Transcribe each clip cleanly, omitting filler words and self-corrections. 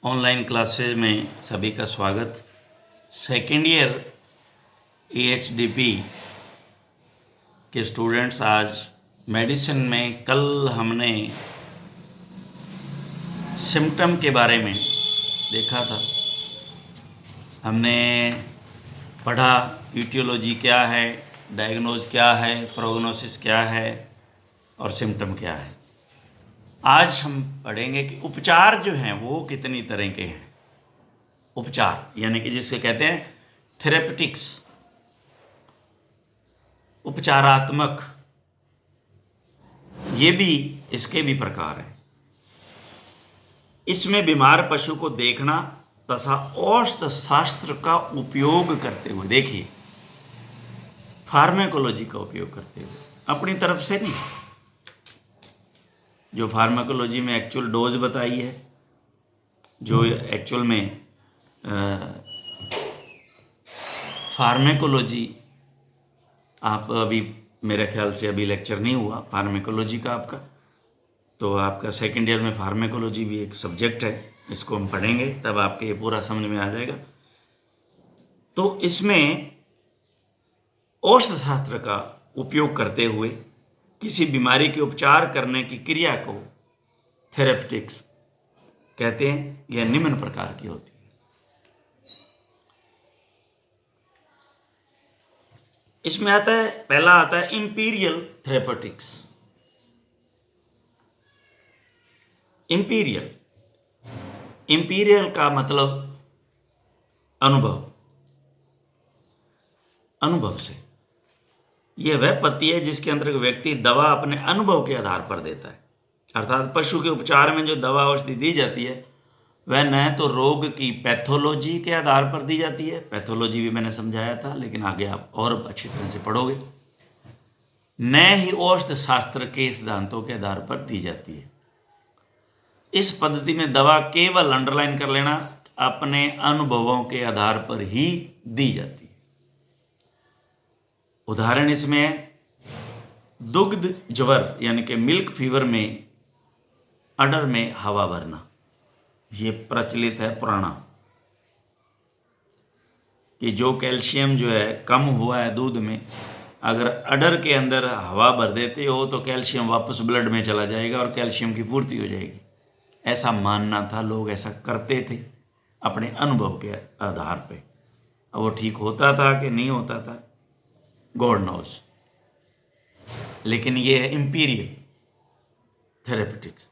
Online classes में सभी का स्वागत। सेकेंड ईयर AHDP के स्टूडेंट्स, आज मेडिसिन में कल हमने सिम्टम के बारे में देखा था। हमने पढ़ा ईटियोलॉजी क्या है, डायग्नोज क्या है, प्रोग्नोसिस क्या है और सिम्टम क्या है। आज हम पढ़ेंगे कि उपचार जो हैं वो कितनी तरह के हैं। उपचार यानी कि जिसके कहते हैं थेरेपेटिक्स, उपचारात्मक, ये भी इसके भी प्रकार हैं। इसमें बीमार पशु को देखना तथा औषध शास्त्र का उपयोग करते हुए, देखिए फार्माकोलॉजी का उपयोग करते हुए, अपनी तरफ से नहीं, जो फार्माकोलॉजी में एक्चुअल डोज बताई है, जो एक्चुअल में फार्माकोलॉजी, आप अभी मेरे ख्याल से अभी लेक्चर नहीं हुआ फार्माकोलॉजी का आपका, तो आपका सेकेंड ईयर में फार्माकोलॉजी भी एक सब्जेक्ट है, इसको हम पढ़ेंगे तब आपके ये पूरा समझ में आ जाएगा। तो इसमें औषध शास्त्र का उपयोग करते हुए किसी बीमारी के उपचार करने की क्रिया को थेरेपेटिक्स कहते हैं। यह निम्न प्रकार की होती है। इसमें आता है, पहला आता है इंपीरियल थेरेपेटिक्स। इंपीरियल का मतलब अनुभव से। यह वह पद्धति है जिसके अंदर व्यक्ति दवा अपने अनुभव के आधार पर देता है। अर्थात पशु के उपचार में जो दवा औषधि दी जाती है वह न तो रोग की पैथोलॉजी के आधार पर दी जाती है, पैथोलॉजी भी मैंने समझाया था लेकिन आगे आप और अच्छी तरह से पढ़ोगे, न ही औषध शास्त्र के सिद्धांतों के आधार पर दी जाती है। इस पद्धति में दवा केवल, अंडरलाइन कर लेना, अपने अनुभवों के आधार पर ही दी जाती है। उदाहरण इसमें है दुग्ध ज्वर यानी कि मिल्क फीवर में अडर में हवा भरना। ये प्रचलित है पुराना, कि जो कैल्शियम जो है कम हुआ है दूध में, अगर अडर के अंदर हवा भर देते हो तो कैल्शियम वापस ब्लड में चला जाएगा और कैल्शियम की पूर्ति हो जाएगी। ऐसा मानना था, लोग ऐसा करते थे अपने अनुभव के आधार पे। अब वो ठीक होता था कि नहीं होता था, गॉड नोज। लेकिन ये है इंपीरियल थेरेपेटिक्स।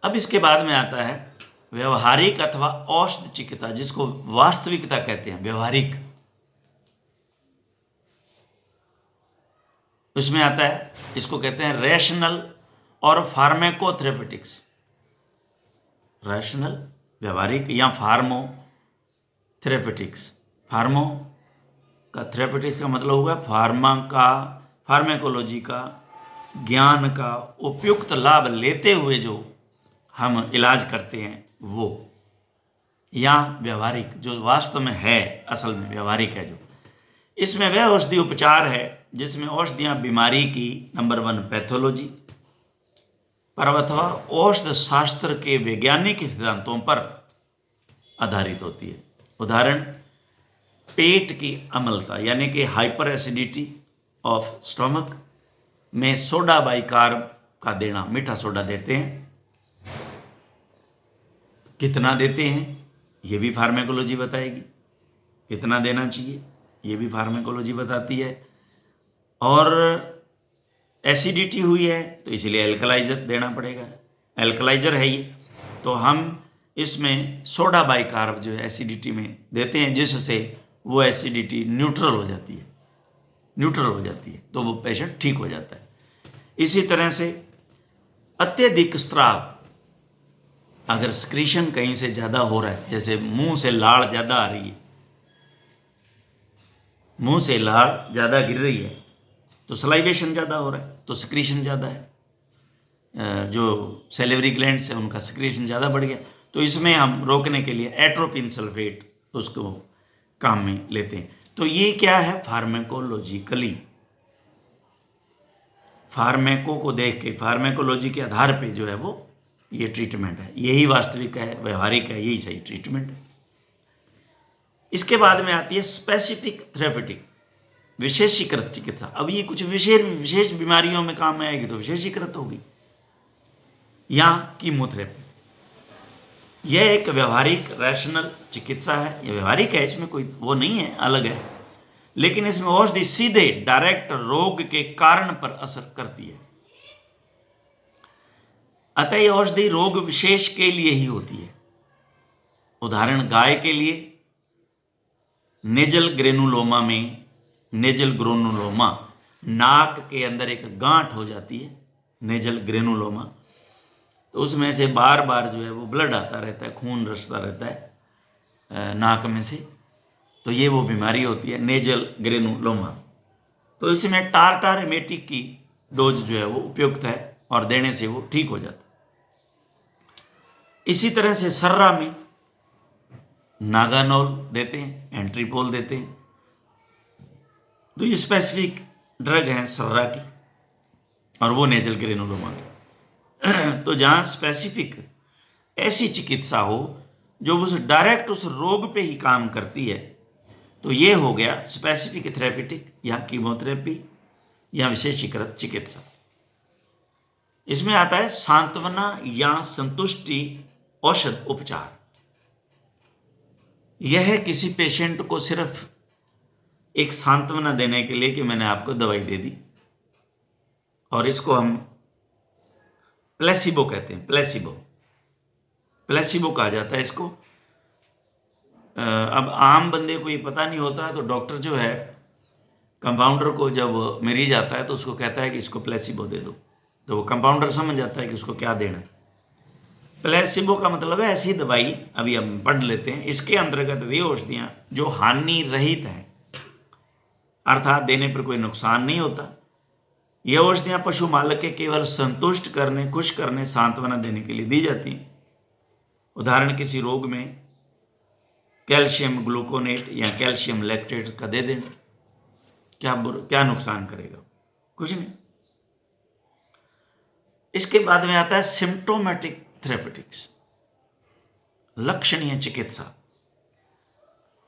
अब इसके बाद में आता है व्यवहारिक अथवा औषध चिकित्सा, जिसको वास्तविकता कहते हैं, व्यवहारिक। उसमें आता है, इसको कहते हैं रैशनल और फार्माकोथेरेपेटिक्स। रैशनल व्यवहारिक या फार्मो थेरेपेटिक्स। फार्मो का थेरेपेटिक्स का मतलब हुआ फार्माकोलॉजी का ज्ञान का उपयुक्त लाभ लेते हुए जो हम इलाज करते हैं वो, या व्यवहारिक जो वास्तव में है, असल में व्यवहारिक है जो। इसमें वह औषधि उपचार है जिसमें औषधियाँ बीमारी की नंबर 1 पैथोलॉजी पर अथवा औषध शास्त्र के वैज्ञानिक सिद्धांतों पर आधारित होती है। उदाहरण, पेट की अम्लता यानी कि हाइपर एसिडिटी ऑफ स्टोमक में सोडा बाइकार्ब का देना, मीठा सोडा देते हैं, कितना देते हैं ये भी फार्माकोलॉजी बताएगी, कितना देना चाहिए ये भी फार्माकोलॉजी बताती है। और एसिडिटी हुई है तो इसलिए एल्कलाइजर देना पड़ेगा, एल्कलाइजर है ये, तो हम इसमें सोडा बाइकार्ब जो है एसिडिटी में देते हैं, जिससे वो एसिडिटी न्यूट्रल हो जाती है, तो वो पेशेंट ठीक हो जाता है। इसी तरह से अत्यधिक स्राव, अगर स्क्रीशन कहीं से ज़्यादा हो रहा है, जैसे मुंह से लाड़ ज़्यादा आ रही है, मुंह से लाड़ ज़्यादा गिर रही है तो सलाइवेशन ज़्यादा हो रहा है, तो स्क्रीशन ज़्यादा है, जो सैलिवरी ग्लैंड्स है उनका स्क्रीशन ज़्यादा बढ़ गया, तो इसमें हम रोकने के लिए एट्रोपिन सल्फेट उसको काम में लेते हैं। तो ये क्या है, फार्माकोलॉजिकली, फार्मेको को देख के, फार्मेकोलॉजी के आधार पे जो है वो ये ट्रीटमेंट है, यही वास्तविक है, व्यवहारिक है, यही सही ट्रीटमेंट है। इसके बाद में आती है स्पेसिफिक थेरेपेटिक, विशेषीकृत चिकित्सा। अब ये कुछ विशेष बीमारियों में काम में आएगी तो विशेषीकृत होगी। या कीमोथेरेपी, यह एक व्यवहारिक रैशनल चिकित्सा है, यह व्यवहारिक है, इसमें कोई वो नहीं है, अलग है, लेकिन इसमें औषधि सीधे डायरेक्ट रोग के कारण पर असर करती है। अतः यह औषधि रोग विशेष के लिए ही होती है। उदाहरण, गाय के लिए नेजल ग्रेनुलोमा में, नेजल ग्रेनुलोमा, नाक के अंदर एक गांठ हो जाती है, नेजल ग्रेनुलोमा, तो उसमें से बार बार जो है वो ब्लड आता रहता है, खून रसता रहता है नाक में से, तो ये वो बीमारी होती है नेजल ग्रेनुलोमा। तो इसमें टार्टारेमेटिक की डोज जो है वो उपयुक्त है और देने से वो ठीक हो जाता है। इसी तरह से सर्रा में नागानोल देते हैं, एंट्रीपोल देते हैं, तो ये स्पेसिफिक ड्रग हैं सर्रा की, और वो नेजल ग्रेनुलोमा की। तो जहाँ स्पेसिफिक ऐसी चिकित्सा हो जो उस डायरेक्ट उस रोग पे ही काम करती है, तो ये हो गया स्पेसिफिक थेरेपेटिक या कीमोथेरेपी या विशेषीकृत चिकित्सा। इसमें आता है सांत्वना या संतुष्टि औषध उपचार। यह किसी पेशेंट को सिर्फ एक सांत्वना देने के लिए कि मैंने आपको दवाई दे दी, और इसको हम प्लेसिबो कहते हैं, प्लेसिबो कहा जाता है इसको। अब आम बंदे को ये पता नहीं होता है, तो डॉक्टर जो है कंपाउंडर को जब मरीज आता है तो उसको कहता है कि इसको प्लेसिबो दे दो, तो वो कंपाउंडर समझ जाता है कि उसको क्या देना है। प्लेसिबो का मतलब है ऐसी दवाई, अभी हम पढ़ लेते हैं। इसके अंतर्गत वे औषधियाँ जो हानि रहित हैं, अर्थात देने पर कोई नुकसान नहीं होता। यह औषधियाँ पशु मालक के केवल संतुष्ट करने, खुश करने, सांत्वना देने के लिए दी जाती हैं। उदाहरण, किसी रोग में कैल्शियम ग्लूकोनेट या कैल्शियम लैक्टेट का दे देना, क्या नुकसान करेगा? कुछ नहीं। इसके बाद में आता है सिम्प्टोमेटिक थेरेपेटिक्स, लक्षणीय चिकित्सा।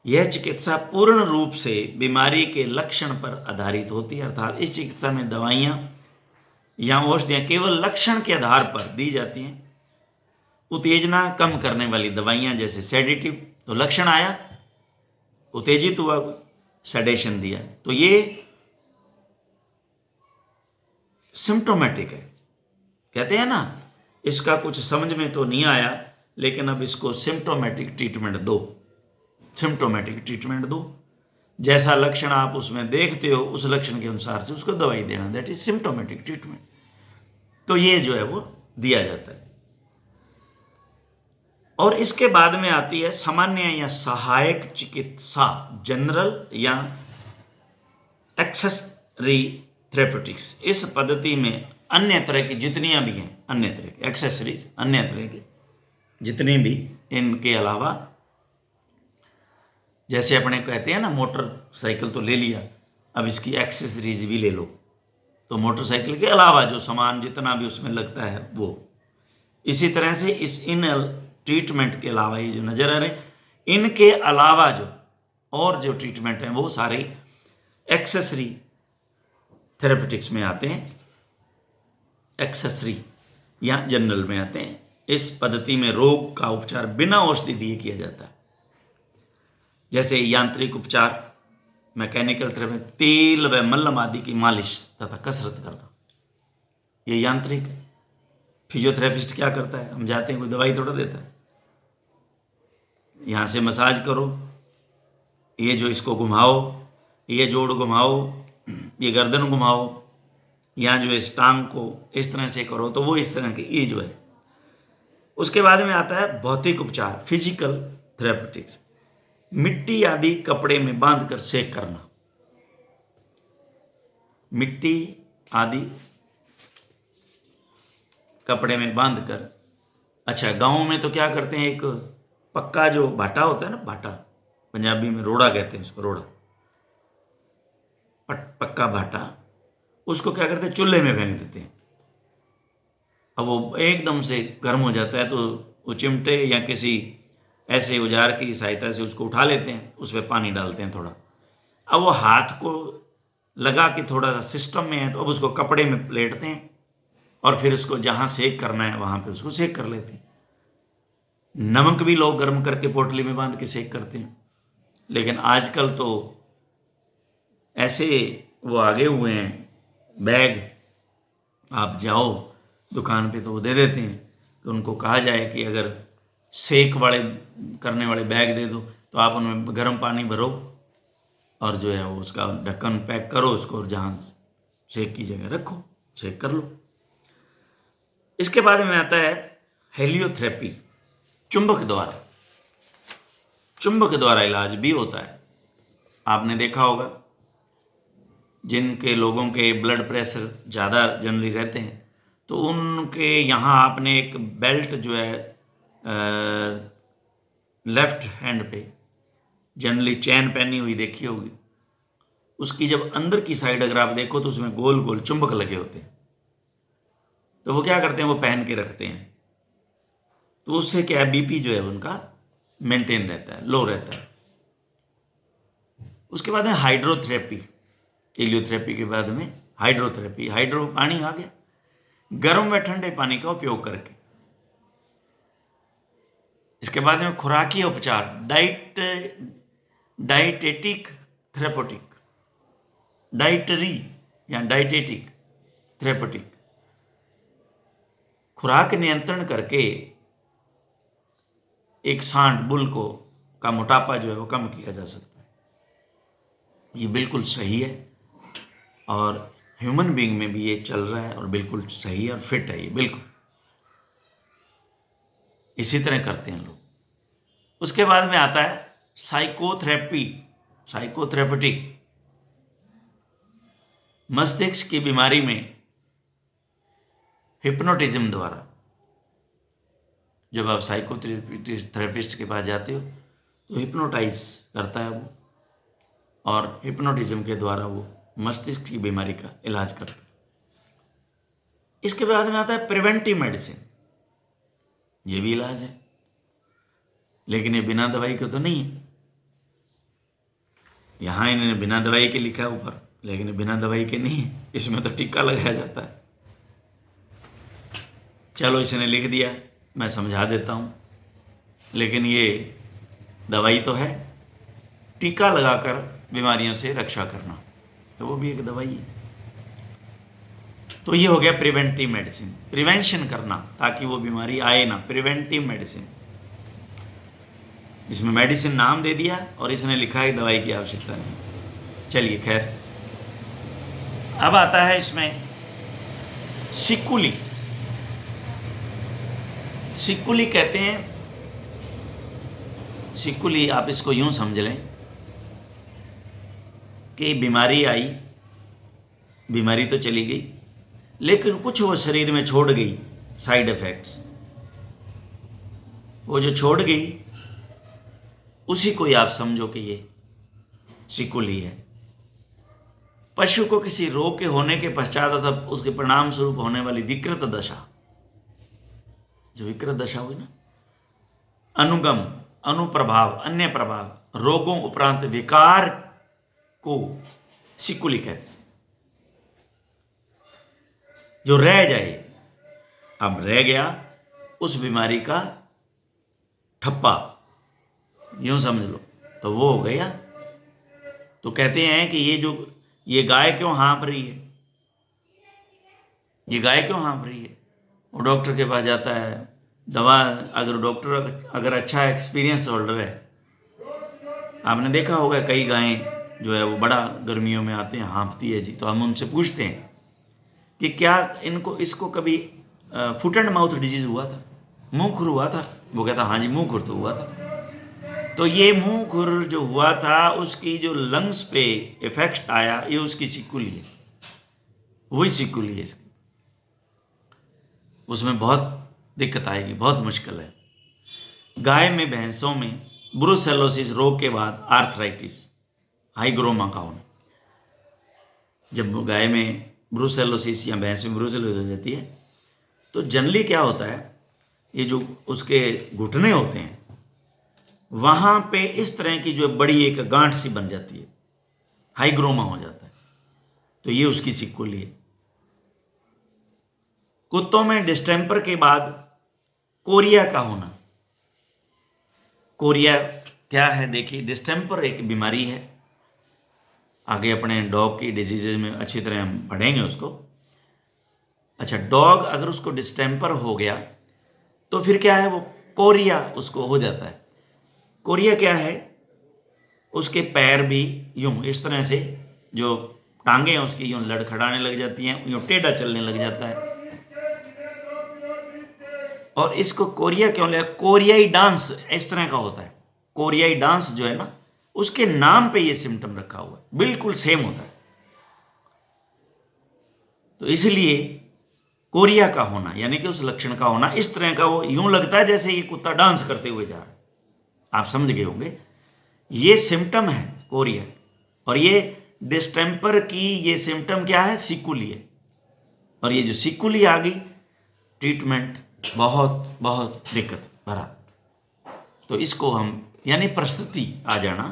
यह चिकित्सा पूर्ण रूप से बीमारी के लक्षण पर आधारित होती है, अर्थात इस चिकित्सा में दवाइयाँ या औषधियाँ केवल लक्षण के आधार पर दी जाती हैं। उत्तेजना कम करने वाली दवाइयाँ जैसे सेडेटिव, तो लक्षण आया, उत्तेजित हुआ, सेडेशन दिया, तो ये सिम्प्टोमेटिक है। कहते हैं ना, इसका कुछ समझ में तो नहीं आया, लेकिन अब इसको सिम्प्टोमेटिक ट्रीटमेंट दो, सिम्प्टोमेटिक ट्रीटमेंट दो। जैसा लक्षण आप उसमें देखते हो, उस लक्षण के अनुसार से उसको दवाई देना, दैट इज सिम्प्टोमेटिक ट्रीटमेंट। तो ये जो है वो दिया जाता है। और इसके बाद में आती है सामान्य या सहायक चिकित्सा, जनरल या एक्सेसरी थेरेपेटिक्स। इस पद्धति में अन्य तरह की जितनियां भी हैं, अन्य तरह की एक्सेसरीज, अन्य तरह के जितने भी, इनके अलावा, जैसे अपने कहते हैं ना मोटरसाइकिल तो ले लिया, अब इसकी एक्सेसरीज भी ले लो, तो मोटरसाइकिल के अलावा जो सामान जितना भी उसमें लगता है वो। इसी तरह से इन ट्रीटमेंट के अलावा, ये जो नजर आ रहे, इनके अलावा जो और जो ट्रीटमेंट हैं वो सारे एक्सेसरी थेरेपेटिक्स में आते हैं, एक्सेसरी या जनरल में आते हैं। इस पद्धति में रोग का उपचार बिना औषधि दिए किया जाता है, जैसे यांत्रिक उपचार, मैकेनिकल थेरेपी, तेल व मल्लम आदि की मालिश तथा कसरत करना, ये यांत्रिक है। फिजियोथेरेपिस्ट क्या करता है, हम जाते हैं, कोई दवाई थोड़ा देता है, यहाँ से मसाज करो, ये जो इसको घुमाओ, ये जोड़ घुमाओ, ये गर्दन घुमाओ, यहाँ जो इस टांग को इस तरह से करो, तो वो इस तरह की ये जो है। उसके बाद में आता है भौतिक उपचार, फिजिकल थेरेपेटिक्स। मिट्टी आदि कपड़े में बांधकर सेक करना, मिट्टी आदि कपड़े में बांधकर। अच्छा, गाँव में तो क्या करते हैं, एक पक्का जो भाटा होता है ना, भाटा पंजाबी में रोड़ा कहते हैं उसको, रोड़ा, पक्का भाटा, उसको क्या करते हैं, चूल्हे में फेंक देते हैं, अब वो एकदम से गर्म हो जाता है तो वो चिमटे या किसी ऐसे औजार की सहायता से उसको उठा लेते हैं, उस पर पानी डालते हैं थोड़ा। अब वो हाथ को लगा के थोड़ा सा सिस्टम में है तो अब उसको कपड़े में पलेटते हैं और फिर उसको जहाँ सेक करना है वहाँ पे उसको सेक कर लेते हैं। नमक भी लोग गर्म करके पोटली में बांध के सेक करते हैं, लेकिन आजकल तो ऐसे वो आगे हुए हैं बैग, आप जाओ दुकान पे तो वो दे देते हैं कि उनको कहा जाए कि अगर सेक वाले करने वाले बैग दे दो तो आप उनमें गर्म पानी भरो और जो है वो उसका ढक्कन पैक करो उसको, और जहाँ सेक की जगह रखो, सेक कर लो। इसके बाद में आता है हेलियोथेरेपी, चुंबक द्वारा। चुंबक द्वारा इलाज भी होता है। आपने देखा होगा जिनके लोगों के ब्लड प्रेशर ज़्यादा जनरली रहते हैं तो उनके यहाँ आपने एक बेल्ट जो है लेफ्ट हैंड पे जनरली चैन पहनी हुई देखी होगी, उसकी जब अंदर की साइड अगर आप देखो तो उसमें गोल गोल चुंबक लगे होते हैं। तो वो क्या करते हैं, वो पहन के रखते हैं, तो उससे क्या है बीपी जो है उनका मेंटेन रहता है, लो रहता है। उसके बाद है हाइड्रोथेरेपी। एलियोथेरेपी के बाद में हाइड्रोथेरेपी। हाइड्रो पानी आ गया, गर्म व ठंडे पानी का उपयोग करके। इसके बाद में खुराकी उपचार, डाइटेटिक थेरेपोटिक, डाइटरी या डाइटेटिक थेरेपोटिक। खुराक नियंत्रण करके एक सांड बुल को का मोटापा जो है वो कम किया जा सकता है। ये बिल्कुल सही है और ह्यूमन बीइंग में भी ये चल रहा है और बिल्कुल सही है और फिट है ये, बिल्कुल इसी तरह करते हैं लोग। उसके बाद में आता है साइकोथेरेपी, साइकोथेरेपेटिक। मस्तिष्क की बीमारी में हिप्नोटिज्म द्वारा, जब आप साइकोथेरेपिस्ट के पास जाते हो तो हिप्नोटाइज करता है वो, और हिप्नोटिज्म के द्वारा वो मस्तिष्क की बीमारी का इलाज करता है। इसके बाद में आता है प्रिवेंटिव मेडिसिन। ये भी इलाज है, लेकिन ये बिना दवाई के तो नहीं है। यहां इन्होंने बिना दवाई के लिखा है ऊपर, लेकिन ये बिना दवाई के नहीं है, इसमें तो टीका लगाया जाता है। चलो इसने लिख दिया, मैं समझा देता हूं, लेकिन ये दवाई तो है, टीका लगाकर बीमारियों से रक्षा करना, तो वो भी एक दवाई है। तो ये हो गया प्रिवेंटिव मेडिसिन, प्रिवेंशन करना ताकि वो बीमारी आए ना, प्रिवेंटिव मेडिसिन। इसमें मेडिसिन नाम दे दिया और इसने लिखा है दवाई की आवश्यकता नहीं। चलिए खैर, अब आता है इसमें सिकुली। सिकुली कहते हैं, सिकुली आप इसको यूं समझ लें कि बीमारी आई, बीमारी तो चली गई, लेकिन कुछ वो शरीर में छोड़ गई साइड इफेक्ट, वो जो छोड़ गई उसी को ही आप समझो कि ये सिकुली है। पशु को किसी रोग के होने के पश्चात अथवा उसके परिणाम स्वरूप होने वाली विकृत दशा, जो विकृत दशा हुई ना, अनुगम, अनुप्रभाव, अन्य प्रभाव, रोगों उपरांत विकार को सिकुली कहते हैं। जो रह जाए, अब रह गया उस बीमारी का ठप्पा, यूं समझ लो, तो वो हो गया। तो कहते हैं कि ये गाय क्यों हाँफ रही है, ये गाय क्यों हाँफ रही है। वो डॉक्टर के पास जाता है, दवा, अगर डॉक्टर अगर अच्छा एक्सपीरियंस होल्डर है, आपने देखा होगा कई गायें जो है वो बड़ा गर्मियों में आते हैं, हाँफती है जी, तो हम उनसे पूछते हैं कि क्या इसको कभी फुट एंड माउथ डिजीज हुआ था, मुंह खुर हुआ था। वो कहता हाँ जी मुंह खुर तो हुआ था। तो ये मुंह खुर जो हुआ था उसकी जो लंग्स पे इफेक्ट आया, ये उसकी सिकुली है, वही सिकुली है इसकी। उसमें बहुत दिक्कत आएगी, बहुत मुश्किल है। गाय में, भैंसों में ब्रुसेलोसिस रोग के बाद आर्थराइटिस, हाइग्रोमा का होना। जब गाय में ब्रुसेलोसिस या भैंस में ब्रुसेलोसिस हो जाती है तो जनरली क्या होता है, ये जो उसके घुटने होते हैं वहां पे इस तरह की जो बड़ी एक गांठ सी बन जाती है, हाइग्रोमा हो जाता है, तो ये उसकी सिकुली है। कुत्तों में डिस्टेंपर के बाद कोरिया का होना। कोरिया क्या है देखिए, डिस्टेंपर एक बीमारी है, आगे अपने डॉग की डिजीजेज में अच्छी तरह हम पढ़ेंगे उसको। अच्छा, डॉग अगर उसको डिस्टेंपर हो गया तो फिर क्या है, वो कोरिया उसको हो जाता है। कोरिया क्या है, उसके पैर भी यूं इस तरह से, जो टांगे हैं उसकी यूं लड़खड़ाने लग जाती हैं, यूं टेढ़ा चलने लग जाता है। और इसको कोरिया क्यों लिया, कोरियाई डांस इस तरह का होता है। कोरियाई डांस जो है ना, उसके नाम पे ये सिम्टम रखा हुआ है, बिल्कुल सेम होता है। तो इसलिए कोरिया का होना यानी कि उस लक्षण का होना इस तरह का, वो यूं लगता है जैसे ये कुत्ता डांस करते हुए जा रहा है। आप समझ गए होंगे, ये सिम्टम है कोरिया। और ये डिस्टेंपर की ये सिम्टम क्या है, सिकुली है। और ये जो सिकुली आ गई, ट्रीटमेंट बहुत बहुत दिक्कत भरा। तो इसको हम यानी प्रस्तुति आ जाना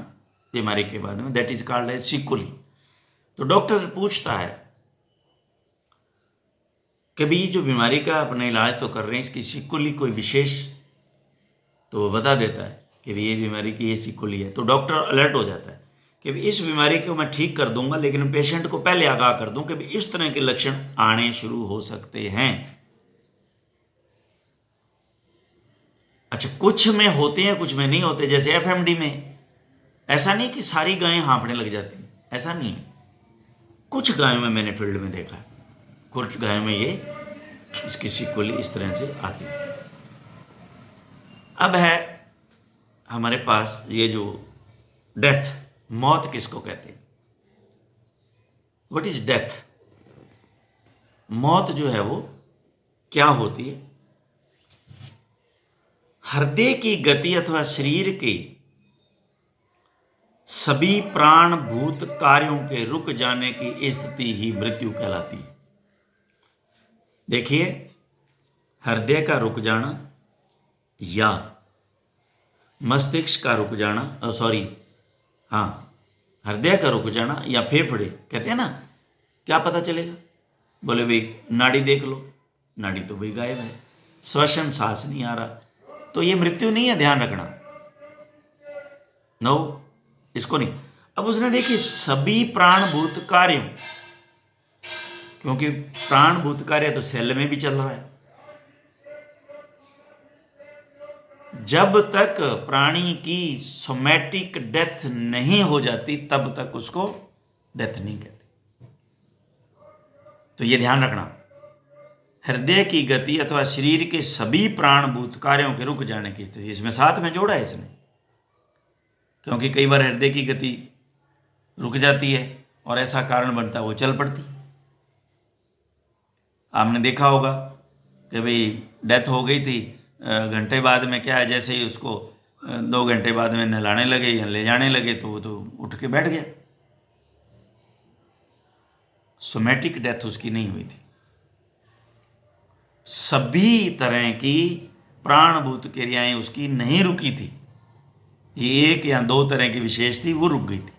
बीमारी के बाद में, दैट इज कॉल्ड एज सिकुली। तो डॉक्टर पूछता है कि भाई जो बीमारी का अपने इलाज तो कर रहे हैं, इसकी सिकुली कोई विशेष, तो वो बता देता है कि ये बीमारी की ये सिकुली है। तो डॉक्टर अलर्ट हो जाता है कि इस बीमारी को मैं ठीक कर दूंगा, लेकिन पेशेंट को पहले आगाह कर दूं कि इस तरह के लक्षण आने शुरू हो सकते हैं। अच्छा, कुछ में होते हैं कुछ में नहीं होते। जैसे एफएमडी में ऐसा नहीं कि सारी गायें हाँफने लग जाती हैं, ऐसा नहीं है। कुछ गायों में मैंने फील्ड में देखा है, कुछ गायों में ये इसकी सिकुली इस तरह से आती है। अब है हमारे पास ये जो डेथ, मौत किसको कहते हैं, व्हाट इज डेथ। मौत जो है वो क्या होती है, हृदय की गति अथवा शरीर के सभी प्राणभूत कार्यों के रुक जाने की स्थिति ही मृत्यु कहलाती है। देखिए, हृदय का रुक जाना या मस्तिष्क का रुक जाना, सॉरी हाँ, हृदय का रुक जाना या फेफड़े, कहते हैं ना, क्या पता चलेगा, बोले भाई नाड़ी देख लो, नाड़ी तो भाई गायब है, श्वसन सांस नहीं आ रहा, तो ये मृत्यु नहीं है, ध्यान रखना। नो, इसको नहीं। अब उसने देखी सभी प्राणभूत कार्यों, क्योंकि प्राणभूत कार्य तो सेल में भी चल रहा है। जब तक प्राणी की सोमैटिक डेथ नहीं हो जाती तब तक उसको डेथ नहीं कहते। तो ये ध्यान रखना, हृदय की गति अथवा शरीर के सभी प्राणभूत कार्यों के रुक जाने की स्थिति, इसमें साथ में जोड़ा है इसने, क्योंकि कई बार हृदय की गति रुक जाती है और ऐसा कारण बनता है वो चल पड़ती। आपने देखा होगा कि भाई डेथ हो गई थी, घंटे बाद में क्या है, जैसे ही उसको 2 घंटे बाद में नहलाने लगे या ले जाने लगे तो वो तो उठ के बैठ गया। सोमैटिक डेथ उसकी नहीं हुई थी। सभी तरह की प्राणभूत क्रियाएं उसकी नहीं रुकी थी, ये 1 या 2 तरह की विशेष थी, वो रुक गई थी।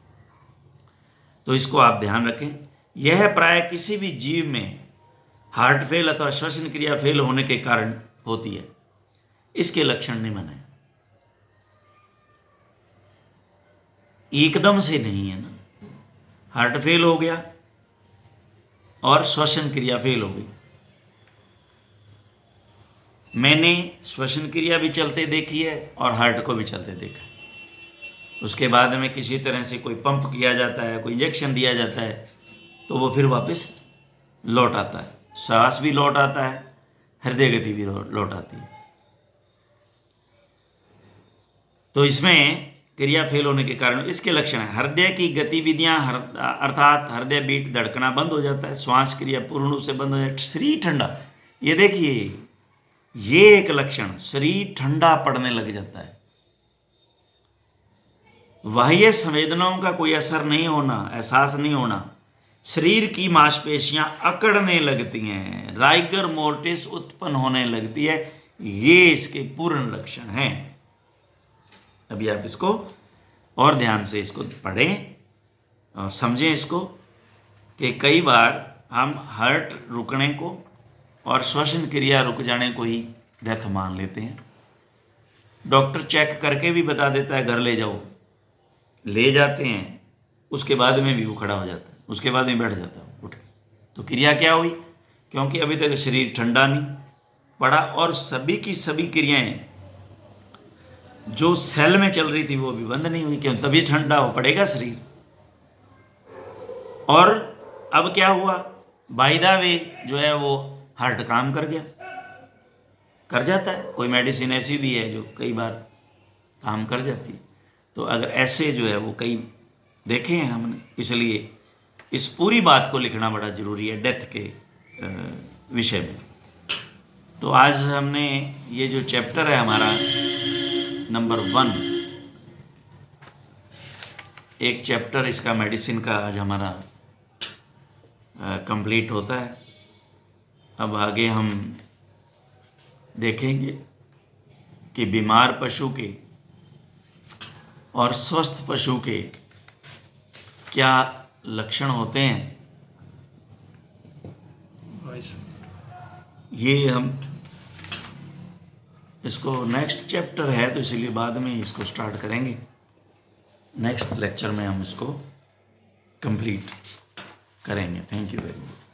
तो इसको आप ध्यान रखें। यह प्राय किसी भी जीव में हार्ट फेल अथवा श्वसन क्रिया फेल होने के कारण होती है। इसके लक्षण निम्न है, एकदम से नहीं है ना, हार्ट फेल हो गया और श्वसन क्रिया फेल हो गई। मैंने श्वसन क्रिया भी चलते देखी है और हार्ट को भी चलते देखा है। उसके बाद में किसी तरह से कोई पंप किया जाता है, कोई इंजेक्शन दिया जाता है, तो वो फिर वापस लौट आता है, सांस भी लौट आता है, हृदय गति भी लौट आती है। तो इसमें क्रिया फेल होने के कारण इसके लक्षण है, हृदय की गतिविधियां अर्थात हृदय बीट धड़कना बंद हो जाता है, श्वास क्रिया पूर्ण रूप से बंद हो जाता है, शरीर ठंडा। ये देखिए, ये एक लक्षण, शरीर ठंडा पड़ने लग जाता है। बाह्य संवेदनाओं का कोई असर नहीं होना, एहसास नहीं होना, शरीर की मांसपेशियां अकड़ने लगती हैं, राइगर मोर्टिस उत्पन्न होने लगती है, ये इसके पूर्ण लक्षण हैं। अभी आप इसको और ध्यान से इसको पढ़ें और समझें इसको कि कई बार हम हार्ट रुकने को और श्वसन क्रिया रुक जाने को ही डेथ मान लेते हैं। डॉक्टर चेक करके भी बता देता है घर ले जाओ, ले जाते हैं, उसके बाद में भी वो खड़ा हो जाता है, उसके बाद में बैठ जाता है उठ के। तो क्रिया क्या हुई? क्योंकि अभी तक शरीर ठंडा नहीं पड़ा और सभी की सभी क्रियाएं जो सेल में चल रही थी वो भी बंद नहीं हुई। क्यों? तभी ठंडा हो पड़ेगा शरीर। और अब क्या हुआ? बाय द वे जो है वो हार्ट काम कर गया, कर जाता है। कोई मेडिसिन ऐसी भी है जो कई बार काम कर जाती है। तो अगर ऐसे जो है वो कई देखे हैं हमने, इसलिए इस पूरी बात को लिखना बड़ा ज़रूरी है डेथ के विषय में। तो आज हमने ये जो चैप्टर है हमारा नंबर 1, एक चैप्टर इसका मेडिसिन का आज हमारा कंप्लीट होता है। अब आगे हम देखेंगे कि बीमार पशु के और स्वस्थ पशु के क्या लक्षण होते हैं। ये हम इसको नेक्स्ट चैप्टर है तो इसलिए बाद में इसको स्टार्ट करेंगे। नेक्स्ट लेक्चर में हम इसको कंप्लीट करेंगे। Thank you very much.